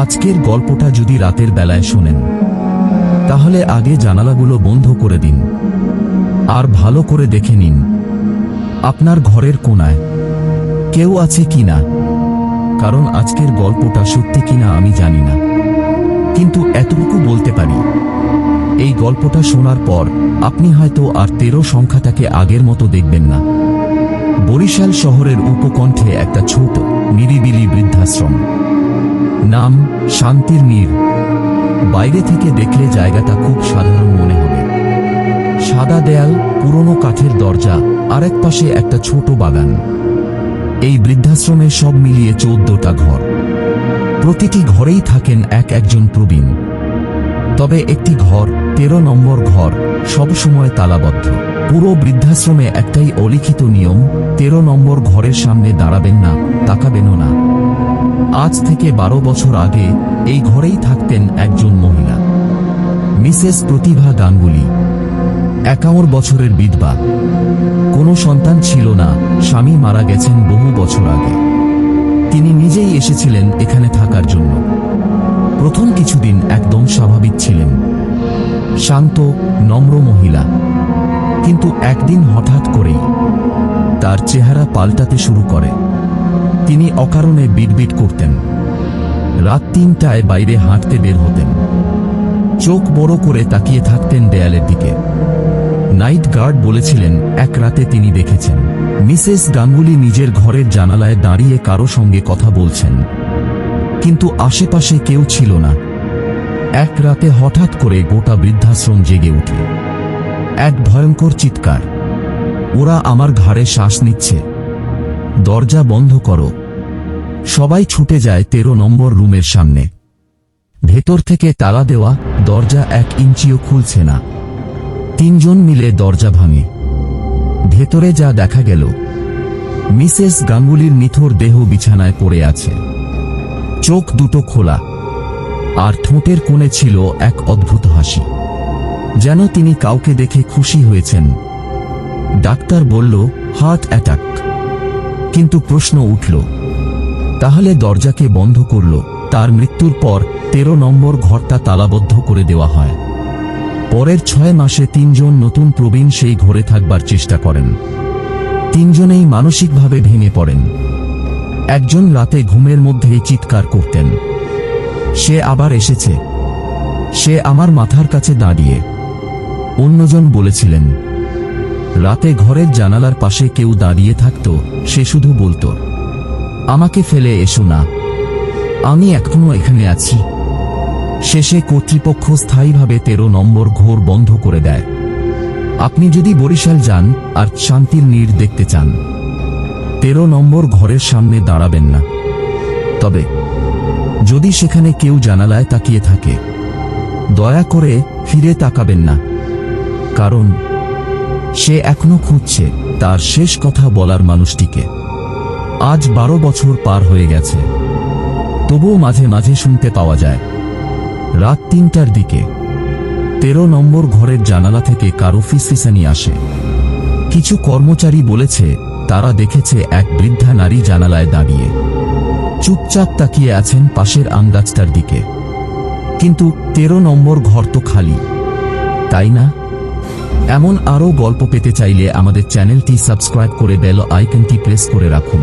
আজকের গল্পটা যদি রাতের বেলায় শোনেন তাহলে আগে জানালাগুলো বন্ধ করে দিন আর ভালো করে দেখে নিন আপনার ঘরের কোণায় কেউ আছে কিনা। কারণ আজকের গল্পটা সত্যি কিনা আমি জানি না, কিন্তু এতটুকু বলতে পারি, এই গল্পটা শোনার পর আপনি হয়তো আর 13 সংখ্যাটাকে আগের মতো দেখবেন না। বরিশাল শহরের উপকণ্ঠে একটা ছোট নিরিবিলি বৃদ্ধাশ্রম, নাম শান্তির নীড়। বাইরে থেকে দেখলে জায়গাটা খুব সাধারণ মনে হবে। সাদা দেয়াল, পুরনো কাঠের দরজা, আর এক পাশে একটা ছোট বাগান। এই বৃদ্ধাশ্রমে সব মিলিয়ে 14টা ঘর। প্রতিটি ঘরেই থাকেন একজন প্রবীণ। তবে একটি ঘর, 13 নম্বর ঘর, সবসময় তালাবদ্ধ। পুরো বৃদ্ধাশ্রমে একটাই অলিখিত নিয়ম, 13 নম্বর ঘরের সামনে দাঁড়াবেন না, তাকাবেনও না। আজ থেকে 12 বছর আগে এই ঘরেই থাকতেন একজন মহিলা, মিসেস প্রতিভা গাঙ্গুলি। 51 বছরের বিধবা। কোনো সন্তান ছিল না, স্বামী মারা গেছেন বহু বছর আগে। তিনি নিজেই এসেছিলেন এখানে থাকার জন্য। প্রথম কিছুদিন একদম স্বাভাবিক ছিলেন, শান্ত, নম্র মহিলা। কিন্তু একদিন হঠাৎ করেই তার চেহারা পাল্টাতে শুরু করে। তিনি অকারণে বিড়বিড় করতেন। রাত 3টায় বাইরে হাঁটতে বের হতেন। চোখ বড় করে তাকিয়ে থাকতেন দেয়ালের দিকে। নাইট গার্ড বলেছিলেন এক রাতে তিনি দেখেছেন মিসেস গাঙ্গুলি নিজের ঘরের জানালায় দাঁড়িয়ে কারো সঙ্গে কথা বলছেন, কিন্তু আশেপাশে কেউ ছিল না। এক রাতে হঠাৎ করে গোটা বৃদ্ধাশ্রম জেগে উঠে। এক ভয়ঙ্কর চিৎকার, ওরা আমার ঘাড়ে শ্বাস নিচ্ছে, দরজা বন্ধ করো। সবাই ছুটে যায় 13 নম্বর রুমের সামনে। ভেতর থেকে তালা দেওয়া, দরজা 1 ইঞ্চিও খুলছে না। 3 জন মিলে দরজা ভাঙে। ভেতরে যা দেখা গেল, মিসেস গাঙ্গুলির নিথর দেহ বিছানায় পড়ে আছে। চোখ দুটো খোলা, আর ঠোঁটের কোণে ছিল এক অদ্ভুত হাসি, যেন তিনি কাউকে দেখে খুশি হয়েছেন। ডাক্তার বলল হার্ট অ্যাটাক। কিন্তু প্রশ্ন উঠল, তাহলে দরজাকে বন্ধ করল? তার মৃত্যুর পর 13 নম্বর ঘরটা তালাবদ্ধ করে দেওয়া হয়। পরের 6 মাসে 3 জন নতুন প্রবীণ সেই ঘরে থাকবার চেষ্টা করেন। 3 জনেই মানসিকভাবে ভেঙে পড়েন। একজন রাতে ঘুমের মধ্যেই চিৎকার করতেন, সে আবার এসেছে, সে আমার মাথার কাছে দাঁড়িয়ে। অন্যজন বলেছিলেন, রাতে ঘরের জানালার পাশে কেউ দাঁড়িয়ে থাকত, সে শুধু বলতো, আমাকে ফেলে এসো না, আমি এখনো এখানে আছি। শেষে কর্তৃপক্ষ স্থায়ীভাবে 13 নম্বর ঘর বন্ধ করে দেয়। আপনি যদি বরিশাল যান আর শান্তির নীড় দেখতে চান, 13 নম্বর ঘরের সামনে দাঁড়াবেন না। তবে যদি সেখানে কেউ জানালায় তাকিয়ে থাকে, দয়া করে ফিরে তাকাবেন না, কারণ সে এখনো খুঁজছে তার শেষ কথা বলার মানুষটিকে। আজ 12 বছর পার হয়ে গেছে, তবুও মাঝে মাঝে শুনতে পাওয়া যায় রাত 3টার দিকে 13 নম্বর ঘরের জানালা থেকে কারো ফিসফিসানি আসে। কিছু কর্মচারী বলেছে তারা দেখেছে এক বৃদ্ধা নারী জানালায় দাঁড়িয়ে চুপচাপ তাকিয়ে আছেন পাশের আমগাছটার দিকে। কিন্তু 13 নম্বর ঘর তো খালি, তাই না? এমন আরও গল্প পেতে চাইলে আমাদের চ্যানেলটি সাবস্ক্রাইব করে বেল আইকনটি প্রেস করে রাখুন।